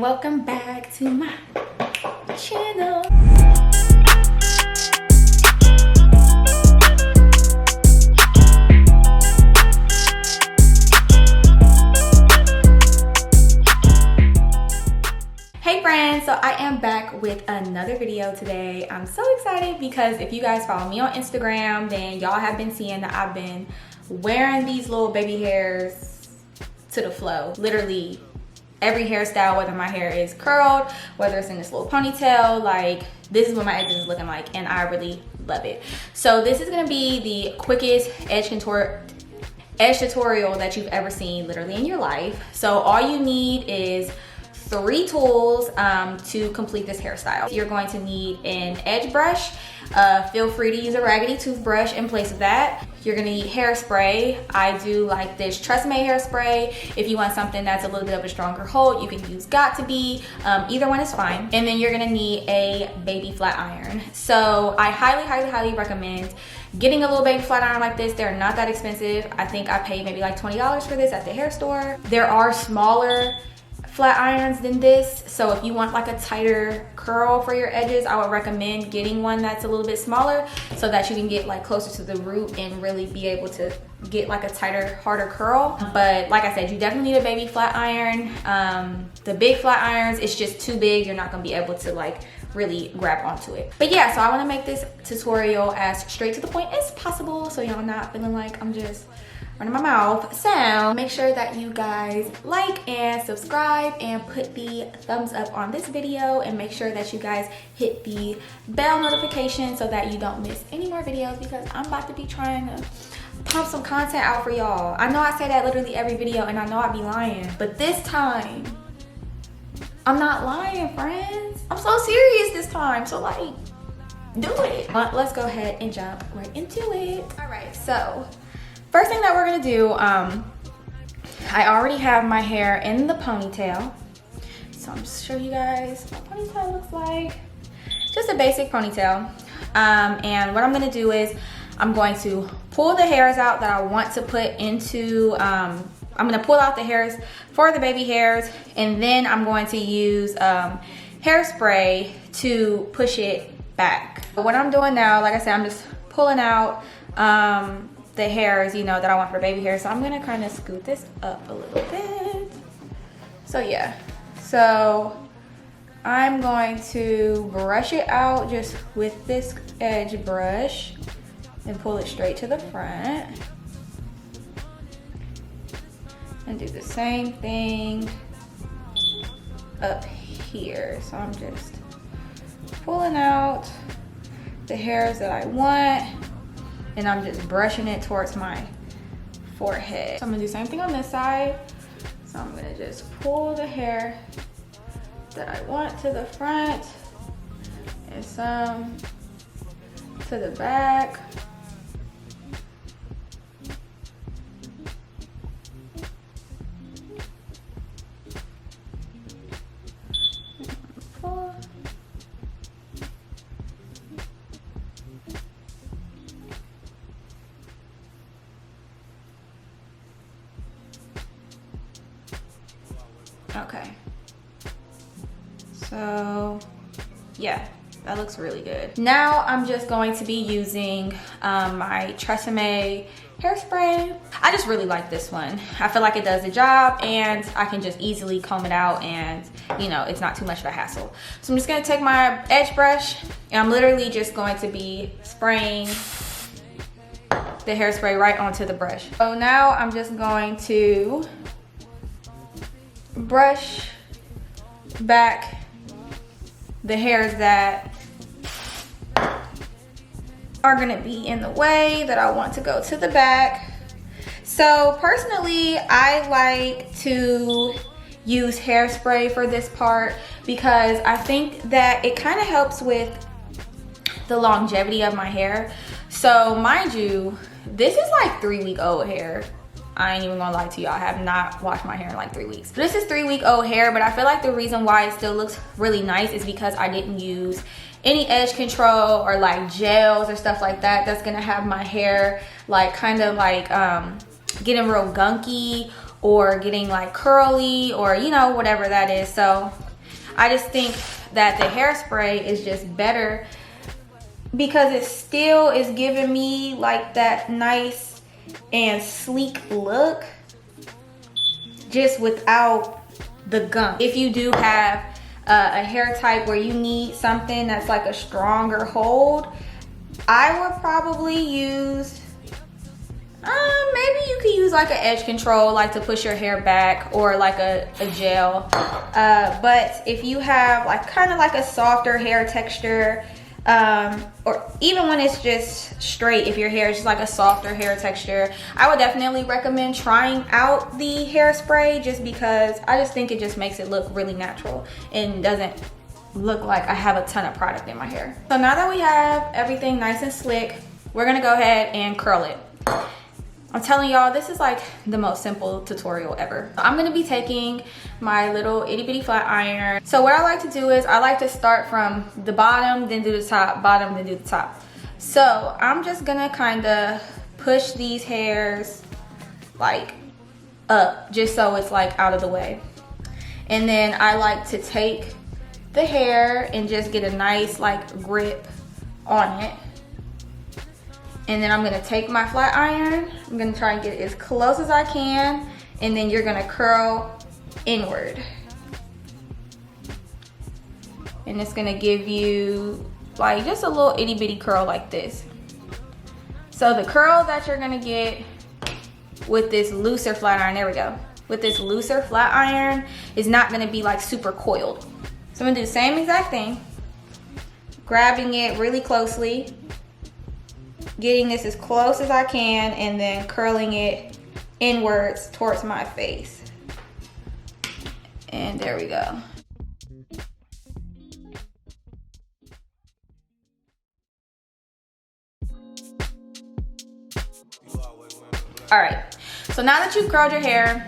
Welcome back to my channel. Hey friends, so I am back with another video today. I'm so excited because if you guys follow me on Instagram, then y'all have been seeing that I've been wearing these little baby hairs to the flow. Literally every hairstyle, whether my hair is curled, whether it's in this little ponytail, like this is what my edges is looking like, and I really love it. So this is gonna be the quickest edge tutorial that you've ever seen literally in your life. So all you need is 3 tools to complete this hairstyle. You're going to need an edge brush. Feel free to use a raggedy toothbrush in place of that. You're gonna need hairspray. I do like this Tresemme Hairspray. If you want something that's a little bit of a stronger hold, you can use Got2b. Either one is fine. And then you're gonna need a baby flat iron. So I highly recommend getting a little baby flat iron like this. They're not that expensive. I think I paid maybe like $20 for this at the hair store. There are smaller flat irons than this, so if you want like a tighter curl for your edges, I would recommend getting one that's a little bit smaller so that you can get like closer to the root and really be able to get like a tighter, harder curl. But like I said, you definitely need a baby flat iron. The big flat irons, it's just too big. You're not gonna be able to like really grab onto it. But yeah, so I want to make this tutorial as straight to the point as possible so y'all not feeling like I'm just running my mouth. So make sure that you guys like and subscribe and put the thumbs up on this video, and make sure that you guys hit the bell notification so that you don't miss any more videos, because I'm about to be trying to pump some content out for y'all. I know I say that literally every video, and I know I be lying, but this time I'm not lying, friends. I'm so serious this time, so like, do it. Let's go ahead and jump right into it. All right, so first thing that we're gonna do, I already have my hair in the ponytail. So I'm just show you guys what my ponytail looks like. Just a basic ponytail. And what I'm gonna do is I'm going to pull the hairs out that I want to put into, I'm gonna pull out the hairs for the baby hairs, and then I'm going to use hairspray to push it back. But what I'm doing now, like I said, I'm just pulling out the hairs, you know, that I want for baby hair. So I'm gonna kind of scoot this up a little bit. So yeah, so I'm going to brush it out just with this edge brush and pull it straight to the front, and do the same thing up here. So I'm just pulling out the hairs that I want, and I'm just brushing it towards my forehead. So I'm gonna do the same thing on this side. So I'm gonna just pull the hair that I want to the front and some to the back. Pull. Okay, so yeah, that looks really good. Now I'm just going to be using my Tresemme hairspray. I just really like this one. I feel like it does the job, and I can just easily comb it out, and you know, it's not too much of a hassle. So I'm just gonna take my edge brush, and I'm literally just going to be spraying the hairspray right onto the brush. So now I'm just going to brush back the hairs that are gonna be in the way, that I want to go to the back. So personally, I like to use hairspray for this part because I think that it kind of helps with the longevity of my hair. So mind you, this is like 3-week-old hair. I ain't even gonna lie to y'all, I have not washed my hair in like 3 weeks. This is 3-week-old hair, but I feel like the reason why it still looks really nice is because I didn't use any edge control or like gels or stuff like that that's gonna have my hair like kind of like getting real gunky or getting like curly, or you know, whatever that is. So I just think that the hairspray is just better because it still is giving me like that nice and sleek look, just without the gunk. If you do have a hair type where you need something that's like a stronger hold, I would probably use, maybe you could use like an edge control, like to push your hair back, or like a gel. But if you have like kind of like a softer hair texture, or even when it's just straight, if your hair is just like a softer hair texture, I would definitely recommend trying out the hairspray, just because I just think it just makes it look really natural and doesn't look like I have a ton of product in my hair. So now that we have everything nice and slick, we're gonna go ahead and curl it. I'm telling y'all, this is like the most simple tutorial ever. I'm gonna be taking my little itty bitty flat iron. So what I like to do is I like to start from the bottom, then do the top, bottom, then do the top. So I'm just gonna kind of push these hairs like up, just so it's like out of the way. And then I like to take the hair and just get a nice like grip on it. And then I'm gonna take my flat iron, I'm gonna try and get it as close as I can, and then you're gonna curl inward. And it's gonna give you like just a little itty bitty curl like this. So the curl that you're gonna get with this looser flat iron, there we go, with this looser flat iron is not gonna be like super coiled. So I'm gonna do the same exact thing, grabbing it really closely, getting this as close as I can, and then curling it inwards towards my face. And there we go. All right, so now that you've curled your hair,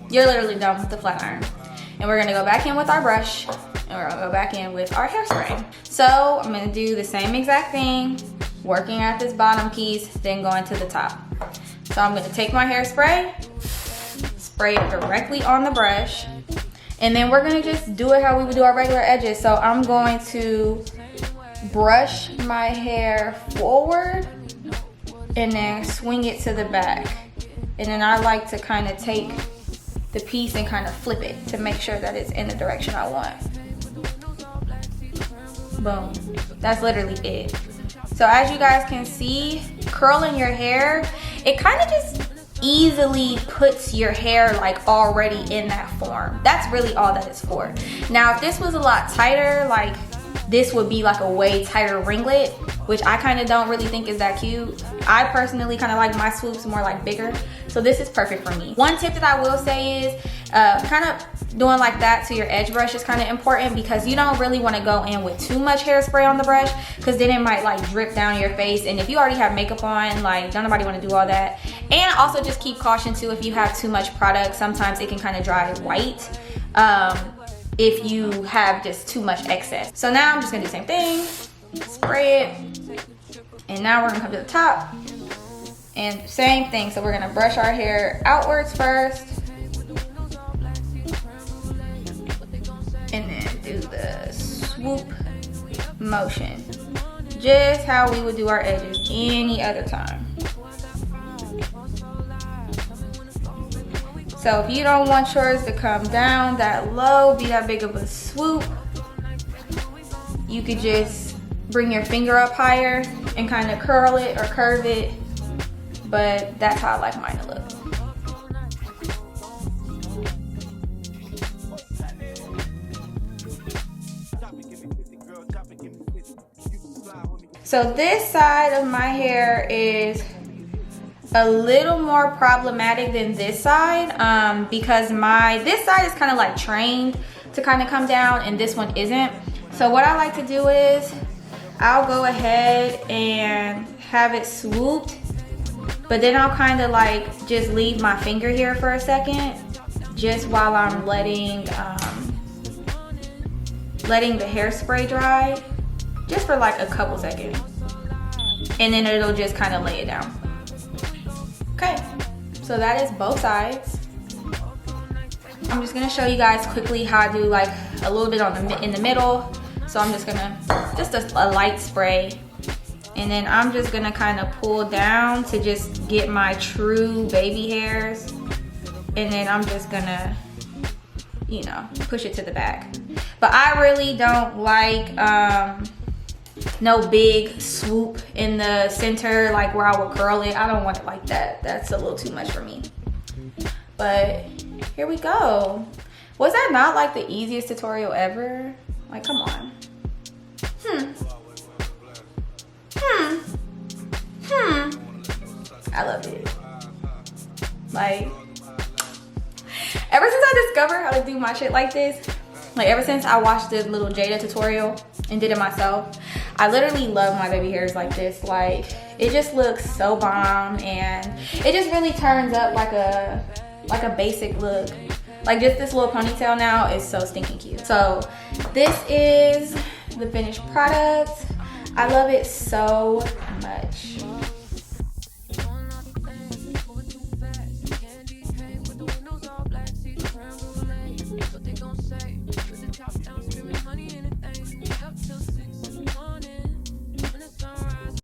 you're literally done with the flat iron. And we're gonna go back in with our brush, and we're gonna go back in with our hairspray. So I'm gonna do the same exact thing, working at this bottom piece, then going to the top. So I'm gonna take my hairspray, spray it directly on the brush, and then we're gonna just do it how we would do our regular edges. So I'm going to brush my hair forward and then swing it to the back. And then I like to kind of take the piece and kind of flip it to make sure that it's in the direction I want. Boom, that's literally it. So as you guys can see, curling your hair, it kind of just easily puts your hair like already in that form. That's really all that it's for. Now, if this was a lot tighter, like this would be like a way tighter ringlet, which I kind of don't really think is that cute. I personally kind of like my swoops more like bigger. So this is perfect for me. One tip that I will say is kind of doing like that to your edge brush is kind of important, because you don't really want to go in with too much hairspray on the brush, because then it might like drip down your face. And if you already have makeup on, like don't nobody want to do all that. And also just keep caution too, if you have too much product, sometimes it can kind of dry white if you have just too much excess. So now I'm just gonna do the same thing, spray it, and now we're gonna come to the top and same thing. So we're gonna brush our hair outwards first, and then do the swoop motion, just how we would do our edges any other time. So if you don't want yours to come down that low, be that big of a swoop, you could just bring your finger up higher and kind of curl it or curve it, but that's how I like mine to look. So this side of my hair is a little more problematic than this side, because this side is kind of like trained to kind of come down and this one isn't. So what I like to do is I'll go ahead and have it swooped, but then I'll kind of like just leave my finger here for a second, just while I'm letting the hairspray dry, just for like a couple seconds, and then it'll just kind of lay it down. Okay, so that is both sides. I'm just gonna show you guys quickly how I do like a little bit in the middle. So I'm just gonna, just a light spray. And then I'm just gonna kind of pull down to just get my true baby hairs. And then I'm just gonna, you know, push it to the back. But I really don't like no big swoop in the center, like where I would curl it. I don't want it like that. That's a little too much for me. But here we go. Was that not like the easiest tutorial ever? Like, come on. I love it. Like, ever since I discovered how to do my shit like this, like ever since I watched the little Jayda tutorial and did it myself, I literally love my baby hairs like this. Like, it just looks so bomb, and it just really turns up like a basic look. Like, just this little ponytail now is so stinking cute. So this is the finished product. I love it so much.